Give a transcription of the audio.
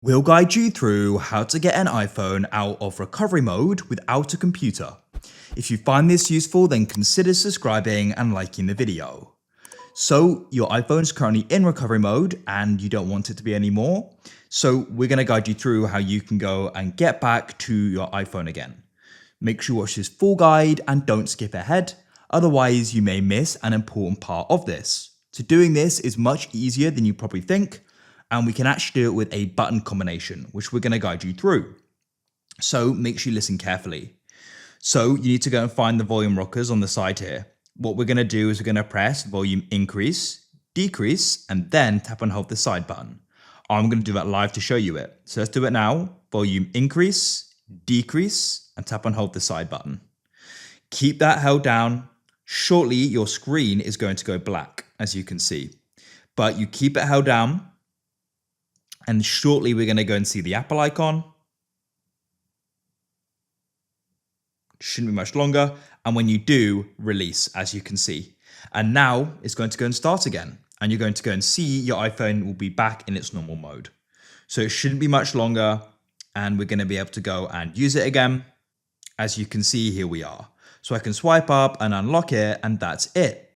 We'll guide you through how to get an iPhone out of recovery mode without a computer. If you find this useful, then consider subscribing and liking the video. So your iPhone is currently in recovery mode and you don't want it to be anymore. So we're going to guide you through how you can go and get back to your iPhone again. Make sure you watch this full guide and don't skip ahead. Otherwise, you may miss an important part of this. So doing this is much easier than you probably think, and we can actually do it with a button combination, which we're going to guide you through. So make sure you listen carefully. So you need to go and find the volume rockers on the side here. What we're going to do is we're going to press volume increase, decrease, and then tap and hold the side button. I'm going to do that live to show you it. So let's do it now. Volume increase, decrease, and tap and hold the side button. Keep that held down. Shortly, your screen is going to go black, as you can see. But you keep it held down. And shortly, we're going to go and see the Apple icon. Shouldn't be much longer. And when you do, release, as you can see. And now it's going to go and start again. And you're going to go and see your iPhone will be back in its normal mode. So it shouldn't be much longer. And we're going to be able to go and use it again. As you can see, here we are. So I can swipe up and unlock it, and that's it.